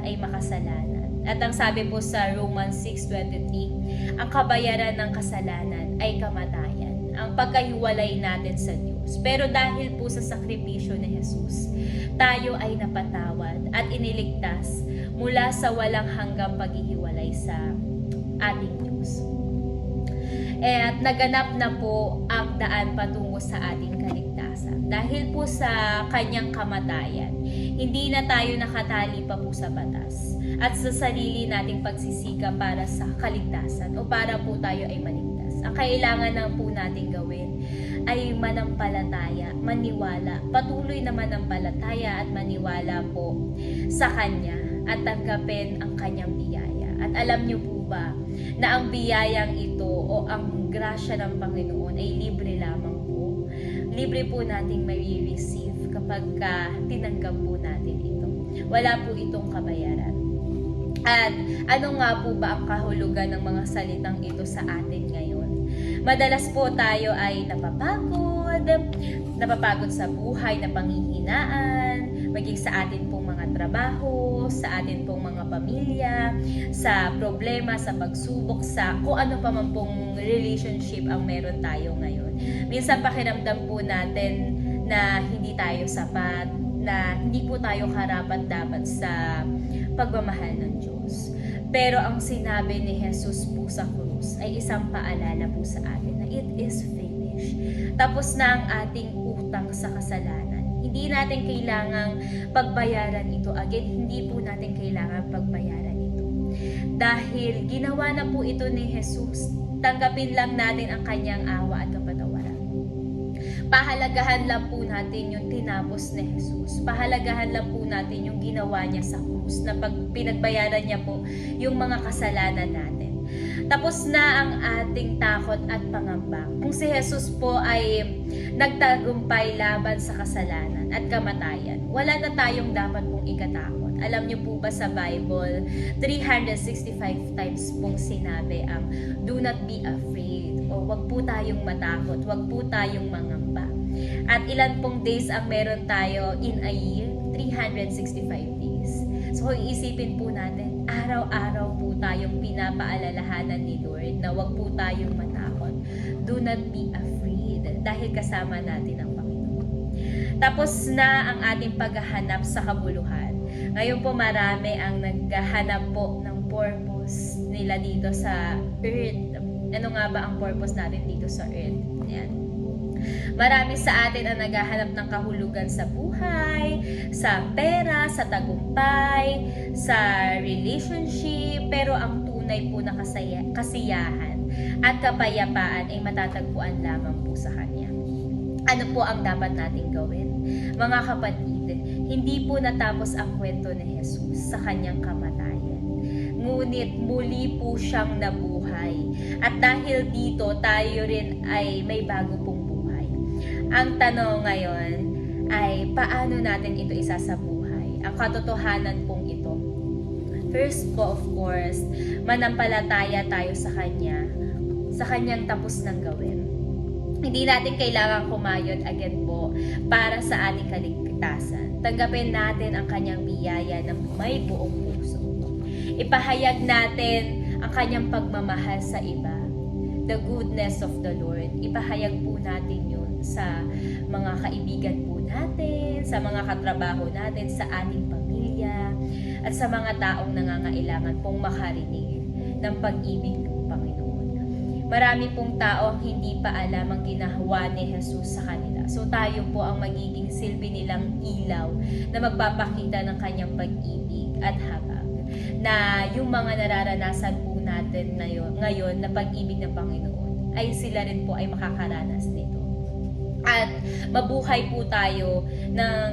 ay makasalanan. At ang sabi po sa Romans 6:23, ang kabayaran ng kasalanan ay kamatayan, ang pagkahiwalay natin sa Diyos. Pero dahil po sa sakripisyo ni Jesus, tayo ay napatawad at iniligtas mula sa walang hanggang paghihiwalay sa ating Diyos. At naganap na po ang daan patungo sa ating kaligtasan. Dahil po sa kanyang kamatayan, hindi na tayo nakatali pa po sa batas at sa sarili nating pagsisikap para sa kaligtasan o para po tayo ay maligtas. Ang kailangan na po nating gawin ay manampalataya, maniwala, patuloy na manampalataya at maniwala po sa Kanya at tanggapin ang Kanyang biyaya. At alam niyo po ba na ang biyayang ito o ang grasya ng Panginoon ay libre lamang po. Libre po nating mai-receive kapag tinanggap po natin ito. Wala po itong kabayaran. At ano nga po ba ang kahulugan ng mga salitang ito sa atin ngayon? Madalas po tayo ay napapagod sa buhay na panghihinaan, maging sa atin pong mga trabaho, sa atin pong mga pamilya, sa problema, sa pagsubok, sa kung ano pa man pong relationship ang meron tayo ngayon. Minsan pakiramdam po natin na hindi tayo sapat, na hindi po tayo karapat-dapat sa pagmamahal ng Diyos. Pero ang sinabi ni Jesus po sa krus ay isang paalala po sa atin na it is finished. Tapos na ang ating utang sa kasalanan. Hindi natin kailangang pagbayaran ito again. Hindi po natin kailangan pagbayaran ito. Dahil ginawa na po ito ni Jesus, tanggapin lang natin ang kanyang awa at kapatawaran. Pahalagahan lang po natin yung tinapos ni Jesus. Pahalagahan lang po natin yung ginawa niya sa krus na pinagbayaran niya po yung mga kasalanan natin. Tapos na ang ating takot at pangamba. Kung si Jesus po ay nagtagumpay laban sa kasalanan at kamatayan, wala na tayong dapat pong ikatakot. Alam niyo po ba sa Bible, 365 times pong sinabi ang do not be afraid o wag po tayong matakot, wag po tayong mangamba. At ilan pong days ang meron tayo in a year? 365 days. So kung iisipin po natin, araw-araw po tayong pinapaalalahanan ni Lord na wag po tayong matakot. Do not be afraid dahil kasama natin ang Panginoon. Tapos na ang ating paghahanap sa kabuluhan. Ngayon po marami ang naghahanap po ng purpose nila dito sa earth. Ano nga ba ang purpose natin dito sa earth? Yan. Marami sa atin ang naghahanap ng kahulugan sa buhay, sa pera, sa tagumpay, sa relationship, pero ang tunay po na kasiyahan at kapayapaan ay matatagpuan lamang po sa Kanya. Ano po ang dapat nating gawin? Mga kapatid, hindi po natapos ang kwento ni Jesus sa Kanyang kamatayan. Ngunit muli po siyang nabuhay. At dahil dito, tayo rin ay may bago pong buhay. Ang tanong ngayon ay paano natin ito isasabuhay? Ang katotohanan pong ito. First po, of course, manampalataya tayo sa Kanya, sa Kanyang tapos ng gawin. Hindi natin kailangan kumayod again po para sa ating kaligtasan. Tanggapin natin ang Kanyang biyaya ng may buong puso. Ipahayag natin ang Kanyang pagmamahal sa iba. The goodness of the Lord. Ipahayag po natin yun sa mga kaibigan po natin, sa mga katrabaho natin, sa ating pamilya, at sa mga taong nangangailangan pong makarinig ng pag-ibig ng Panginoon. Marami pong tao ang hindi pa alam ang ginawa ni Jesus sa kanila. So tayo po ang magiging silbi nilang ilaw na magpapakita ng Kanyang pag-ibig at habag. Na yung mga nararanasan po natin ngayon na pag-ibig ng Panginoon ay sila rin po ay makakaranas nito. At mabuhay po tayo ng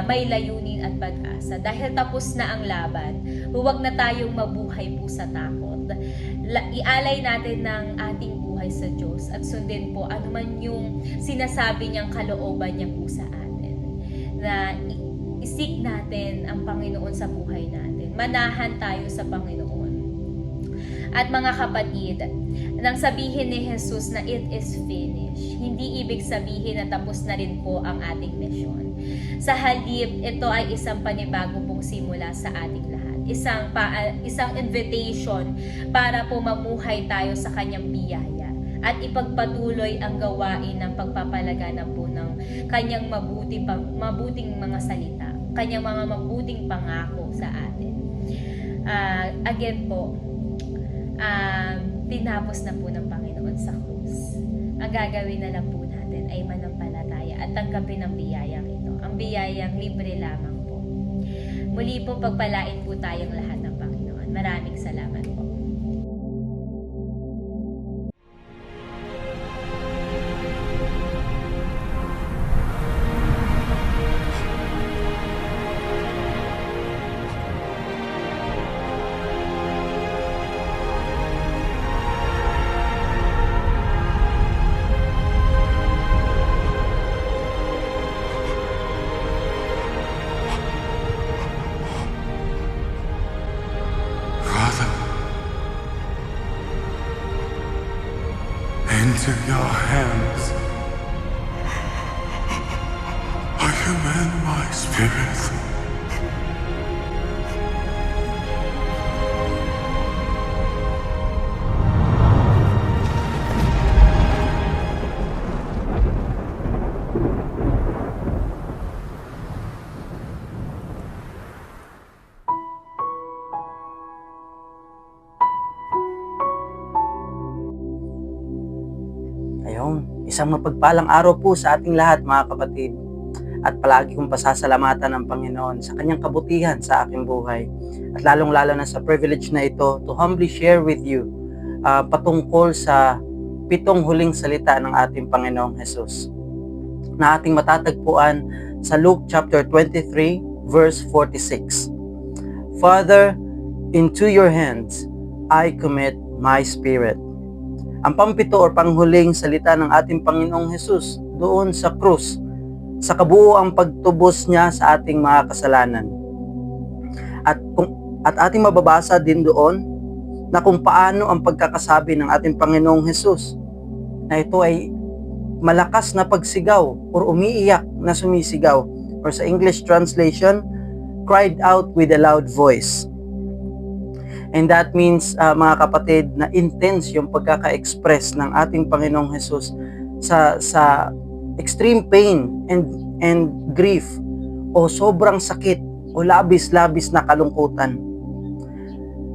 may layunin at pag-asa. Dahil tapos na ang laban, huwag na tayong mabuhay po sa takot. Ialay natin ng ating buhay sa Diyos at sundin po ano man yung sinasabi niyang kalooban niya po sa atin. Na isik natin ang Panginoon sa buhay natin. Manahan tayo sa Panginoon. At mga kapatid, nang sabihin ni Jesus na it is finished, hindi ibig sabihin na tapos na rin po ang ating misyon. Sa halip, ito ay isang panibago pong simula sa ating lahat. Isang invitation para po mamuhay tayo sa Kanyang biyaya at ipagpatuloy ang gawain ng pagpapalaganap po ng Kanyang mabuting mga salita, Kanyang mga mabuting pangako sa atin. Again po, tinapos na po ng Panginoon sa krus. Ang gagawin na lang po natin ay manampalataya at tanggapin ang biyayang ito. Ang biyayang libre lamang po. Muli po pagpalain po tayong lahat ng Panginoon. Maraming salamat po. Father, into your hands I commend my spirit. Ayun, isang mapagpalang araw po sa ating lahat mga kapatid. At palagi kong pasasalamatan ang Panginoon sa Kanyang kabutihan sa aking buhay. At lalong-lalo na sa privilege na ito to humbly share with you patungkol sa 7 huling salita ng ating Panginoong Jesus na ating matatagpuan sa Luke chapter 23 verse 46. Father, into your hands I commit my spirit. Ang pampito o panghuling salita ng ating Panginoong Jesus doon sa krus, sa kabuuang pagtubos niya sa ating mga kasalanan. At ating mababasa din doon na kung paano ang pagkakasabi ng ating Panginoong Jesus na ito ay malakas na pagsigaw or umiiyak na sumisigaw, or sa English translation, cried out with a loud voice. And that means, mga kapatid, na intense yung pagkaka-express ng ating Panginoong Jesus sa extreme pain and grief, o sobrang sakit, o labis-labis na kalungkutan.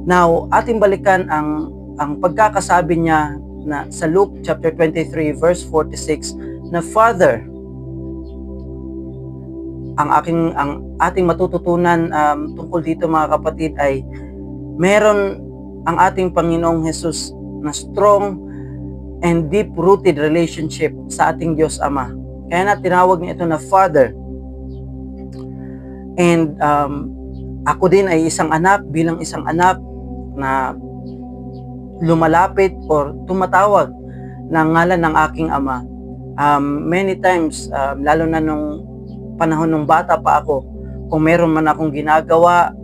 Now, ating balikan ang pagkakasabi niya na sa Luke chapter 23 verse 46 na Father, ang ating matututunan tungkol dito mga kapatid ay meron ang ating Panginoong Jesus na strong and deep-rooted relationship sa ating Diyos Ama. Kaya na tinawag niya ito na Father. And ako din ay isang anak, bilang isang anak na lumalapit or tumatawag ng ngalan ng aking ama. Many times, lalo na nung panahon ng bata pa ako, kung meron man akong ginagawa,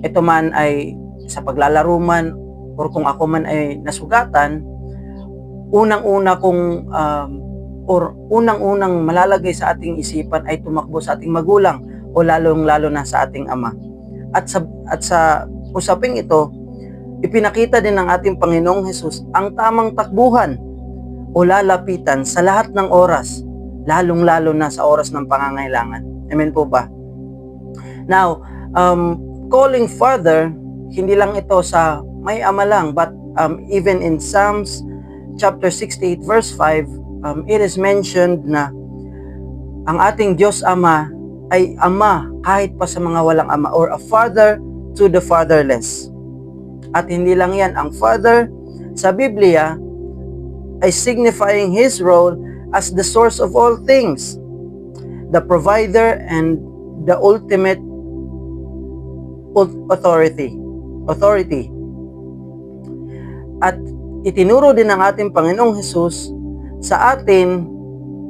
ito man ay sa paglalaro man, or kung ako man ay nasugatan, unang-una kong unang-unang malalagay sa ating isipan ay tumakbo sa ating magulang o lalong-lalo na sa ating ama. At sa usaping ito, ipinakita din ng ating Panginoong Hesus ang tamang takbuhan o lalapitan sa lahat ng oras, lalong-lalo na sa oras ng pangangailangan. Amen po ba? Now, calling Father, hindi lang ito sa may ama lang, but even in Psalms chapter 68 verse 5, it is mentioned na ang ating Diyos Ama ay ama kahit pa sa mga walang ama, or a father to the fatherless. At hindi lang yan, ang Father sa Biblia ay signifying His role as the source of all things, the provider and the ultimate authority. At itinuro din ng ating Panginoong Hesus sa atin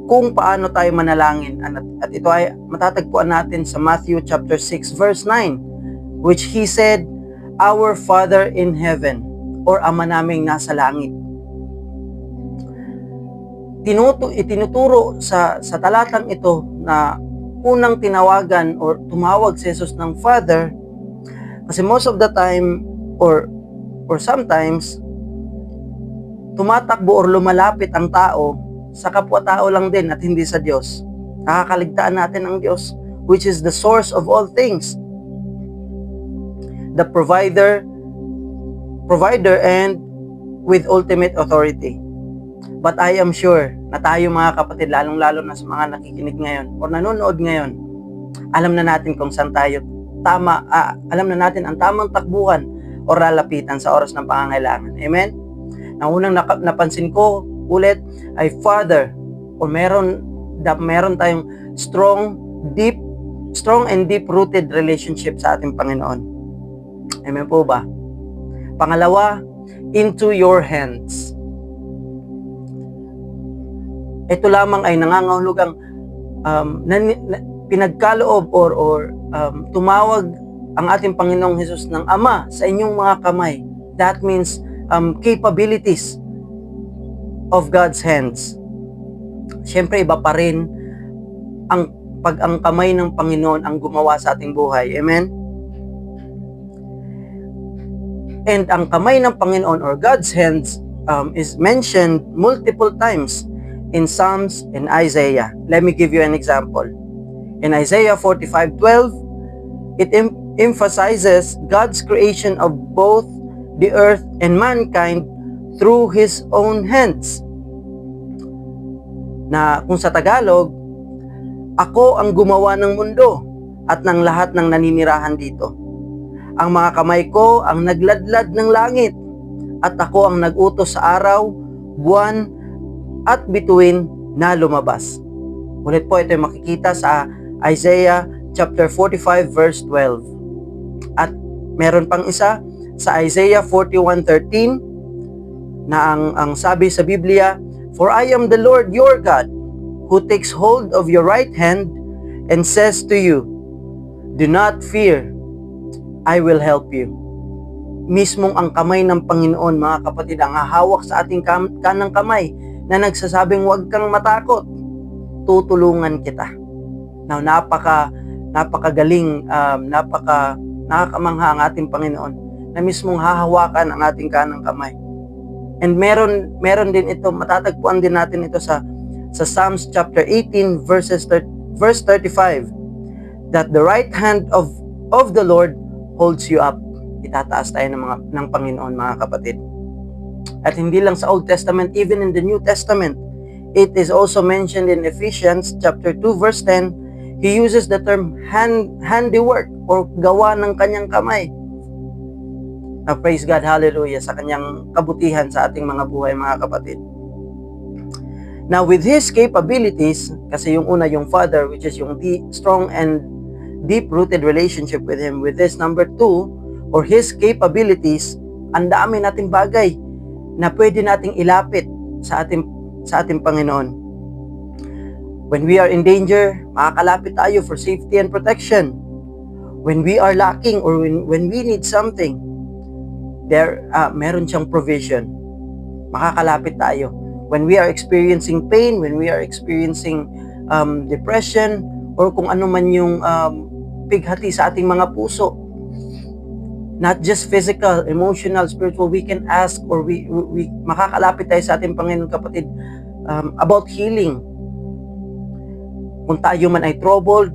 kung paano tayo manalangin. At ito ay matatagpuan natin sa Matthew chapter 6 verse 9, which He said, Our Father in heaven, or Ama naming nasa langit. Itinuturo sa talatang ito na unang tinawagan or tumawag si Jesus ng Father, kasi most of the time or sometimes tumatakbo or lumalapit ang tao sa kapwa-tao lang din at hindi sa Diyos. Nakakaligtaan natin ang Diyos, which is the source of all things, the provider and with ultimate authority. But I am sure na tayo mga kapatid, lalong-lalo na sa mga nakikinig ngayon o nanonood ngayon, alam na natin kung saan tayo alam na natin ang tamang takbuhan o lalapitan sa oras ng pangangailangan. Amen? Ang unang napansin ko ulit ay Father, o meron tayong strong and deep-rooted relationship sa ating Panginoon. Amen po ba? Pangalawa, into your hands. Ito lamang ay nangangahulugang pinagkaloob or tumawag ang ating Panginoong Hesus ng Ama sa inyong mga kamay. That means capabilities of God's hands. Siyempre, iba pa rin pag ang kamay ng Panginoon ang gumawa sa ating buhay. Amen? And ang kamay ng Panginoon or God's hands is mentioned multiple times in Psalms and Isaiah. Let me give you an example. In Isaiah 45:12, it emphasizes God's creation of both the earth and mankind through His own hands. Na kung sa Tagalog, ako ang gumawa ng mundo at ng lahat ng naninirahan dito. Ang mga kamay ko ang nagladlad ng langit at ako ang nag-utos sa araw, buwan at bituin na lumabas. Ulit po, ito yung makikita sa Isaiah chapter 45 verse 12. At meron pang isa sa Isaiah 41:13 na ang sabi sa Biblia, For I am the Lord your God, who takes hold of your right hand and says to you, Do not fear, I will help you. Mismong ang kamay ng Panginoon, mga kapatid, ang hahawak sa ating kanang kamay na nagsasabing huwag kang matakot, tutulungan kita. Now, napakagaling, nakakamangha ang ating Panginoon na mismong hahawakan ang ating kanang kamay. And meron din ito, matatagpuan din natin ito sa Psalms chapter 18 verse 35, that the right hand of the Lord holds you up. Itataas tayo ng Panginoon, mga kapatid. At hindi lang sa Old Testament, even in the New Testament, it is also mentioned in Ephesians chapter 2 verse 10. He uses the term handiwork or gawa ng kanyang kamay. Praise God, hallelujah, sa kanyang kabutihan sa ating mga buhay, mga kapatid. Now, with His capabilities, kasi yung una, yung Father, which is yung strong and deep-rooted relationship with Him. With this, number 2, or His capabilities, ang dami nating bagay na pwede nating ilapit sa ating Panginoon. When we are in danger, makakalapit tayo for safety and protection. When we are lacking or when we need something, meron siyang provision. Makakalapit tayo. When we are experiencing pain, when we are experiencing depression, or kung ano man yung pighati sa ating mga puso, not just physical, emotional, spiritual, we can ask or we makakalapit tayo sa ating Panginoon, kapatid, about healing. Kung tayo man ay troubled,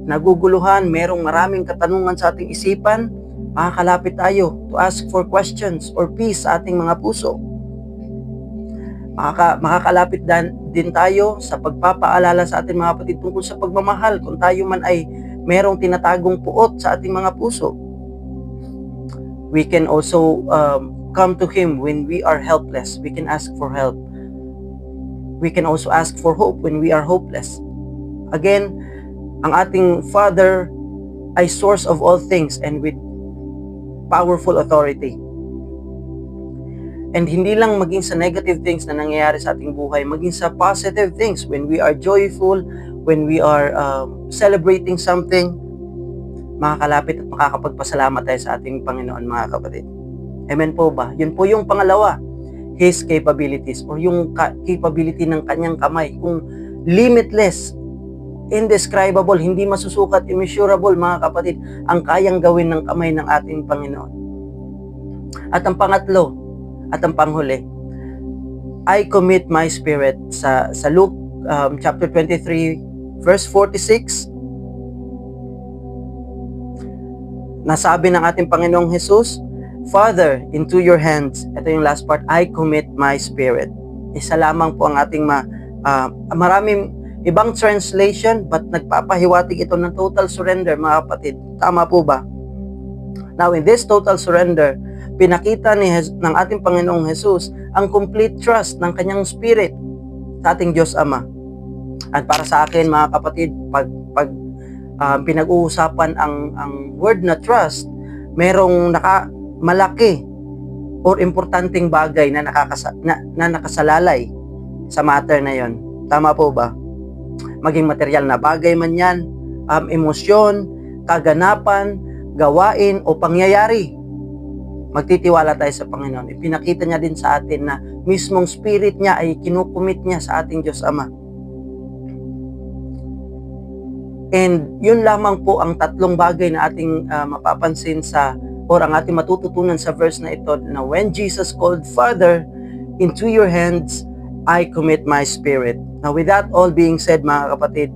naguguluhan, merong maraming katanungan sa ating isipan, makakalapit tayo to ask for questions or peace sa ating mga puso. Makakalapit din tayo sa pagpapaalala sa ating mga kapatid tungkol sa pagmamahal kung tayo man ay merong tinatagong puot sa ating mga puso. We can also come to Him when we are helpless. We can ask for help. We can also ask for hope when we are hopeless. Again, ang ating Father ay source of all things and with powerful authority. And hindi lang maging sa negative things na nangyayari sa ating buhay, maging sa positive things. When we are joyful, when we are celebrating something, makakalapit at makakapagpasalamat tayo sa ating Panginoon, mga kapatid. Amen po ba? Yun po yung pangalawa, His capabilities, or yung capability ng kanyang kamay. Kung limitless, indescribable, hindi masusukat, immeasurable, mga kapatid, ang kayang gawin ng kamay ng ating Panginoon. At ang pangatlo, at ang panghuli, I commit my spirit sa Luke chapter 23 verse 46. Nasabi ng ating Panginoong Jesus, Father, into your hands, ito yung last part, I commit my spirit. Isa lamang po ang ating maraming ibang translation, but nagpapahiwatig ito ng total surrender, mga kapatid. Tama po ba? Now, in this total surrender, pinakita ng ating Panginoong Jesus ang complete trust ng kanyang spirit sa ating Diyos Ama. At para sa akin, mga kapatid, pag pinag-uusapan ang word na trust, merong malaki or importanteng bagay na nakasalalay sa matter na yon. Tama po ba? Maging material na bagay man yan, emosyon, kaganapan, gawain o pangyayari. Magtitiwala tayo sa Panginoon. Ipinakita niya din sa atin na mismong spirit niya ay kinukumit niya sa ating Diyos Ama. And yun lamang po ang tatlong bagay na ating mapapansin or ang ating matututunan sa verse na ito, na when Jesus called, Father, into your hands I commit my spirit. Now with that all being said, mga kapatid,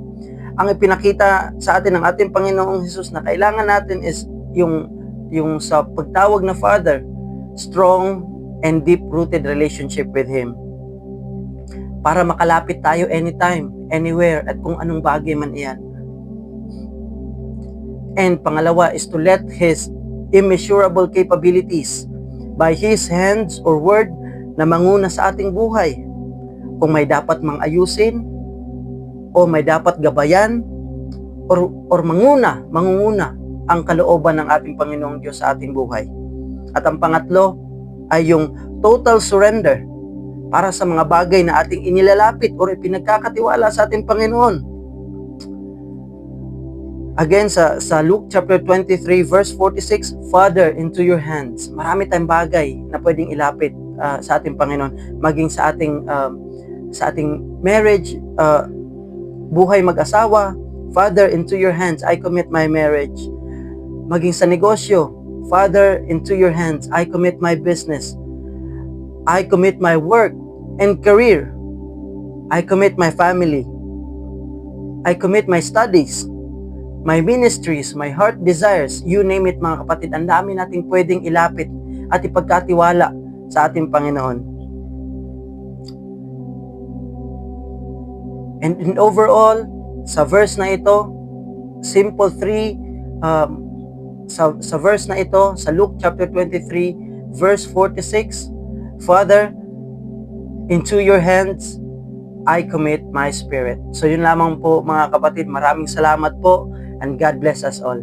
ang ipinakita sa atin ng ating Panginoong Jesus na kailangan natin is yung sa pagtawag na Father, strong and deep-rooted relationship with Him. Para makalapit tayo anytime, anywhere, at kung anong bagay man iyan. And pangalawa is to let His immeasurable capabilities by His hands or word na manguna sa ating buhay. Kung may dapat mang ayusin, o may dapat gabayan, or mangunguna ang kalooban ng ating Panginoong Diyos sa ating buhay. At ang pangatlo ay yung total surrender para sa mga bagay na ating inilalapit o ipinagkakatiwala sa ating Panginoon. Again, sa Luke chapter 23 verse 46, Father, into your hands. Marami tayong bagay na pwedeng ilapit sa ating Panginoon, maging sa ating marriage, buhay mag-asawa. Father, into your hands I commit my marriage. Maging sa negosyo, Father, into your hands I commit my business. I commit my work and career. I commit my family. I commit my studies, my ministries, my heart desires, you name it, mga kapatid. Ang dami nating pwedeng ilapit at ipagkatiwala sa ating Panginoon. And overall, sa verse na ito, simple three sa verse na ito, sa Luke chapter 23, verse 46, Father, into your hands I commit my spirit. So yun lamang po mga kapatid, maraming salamat po and God bless us all.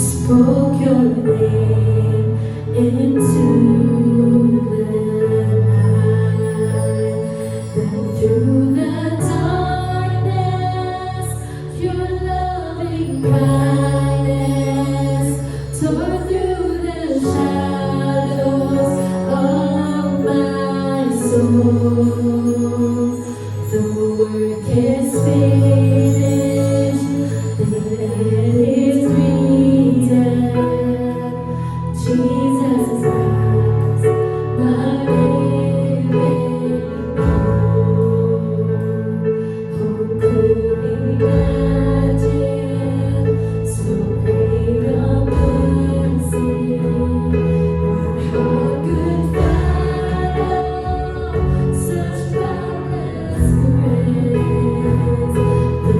Spoke your name into the night. Then through the darkness, your loving kindness tore through the shadows of my soul. The work is finished, the end is written. Jesus is Christ, my living hope. Hope could imagine so great a mercy. What heart could fathom such boundless grace? The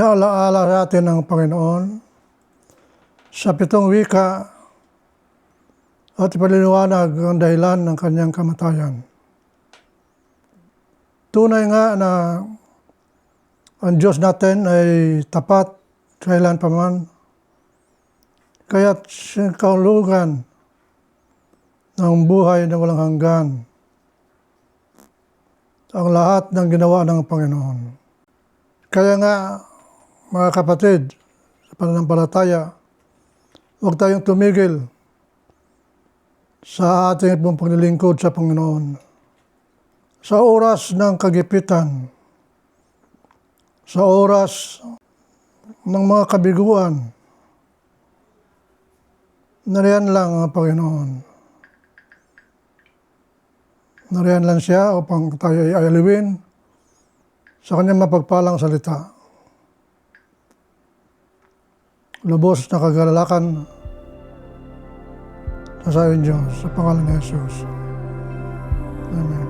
Pinaalaala sa atin ng Panginoon sa 7 wika at ipaliliwanag ang dahilan ng kanyang kamatayan. Tunay nga na ang Diyos natin ay tapat kailan pa man, kaya't siyang kahulugan ng buhay na walang hanggan ang lahat ng ginawa ng Panginoon. Kaya nga, mga kapatid, sa pananampalataya, huwag tayong tumigil sa ating pong paglilingkod sa Panginoon. Sa oras ng kagipitan, sa oras ng mga kabiguan, nariyan lang ang Panginoon. Nariyan lang siya upang tayo ay aliwin sa kanyang mapagpalang salita. Lubos na kagalalakan sa ayon Diyos, sa pangalan ni Jesus. Amen.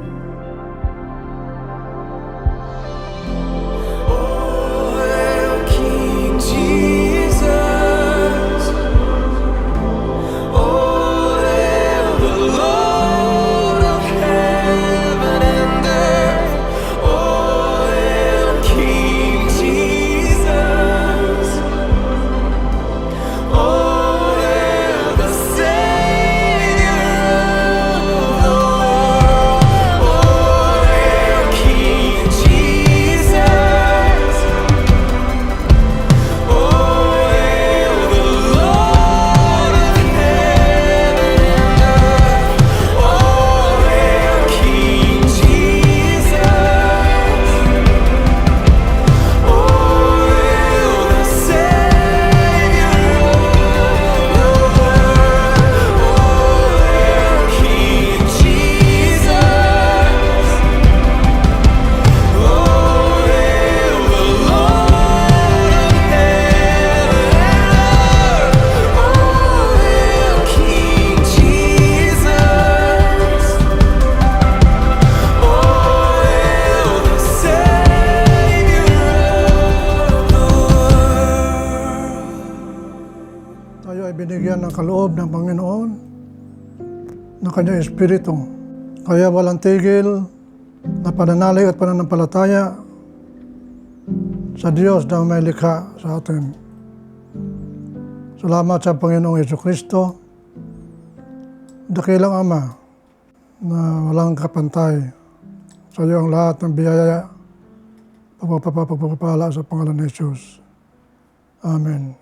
Tayo ay binigyan ng kaloob ng Panginoon ng kanyang Espiritu. Kaya walang tigil na pananalig at pananampalataya sa Diyos na may likha sa atin. Salamat sa Panginoong Jesucristo, dakilang Ama na walang kapantay. Sa iyo ang lahat ng biyaya, pagpapala sa pangalan ni Jesus. Amen.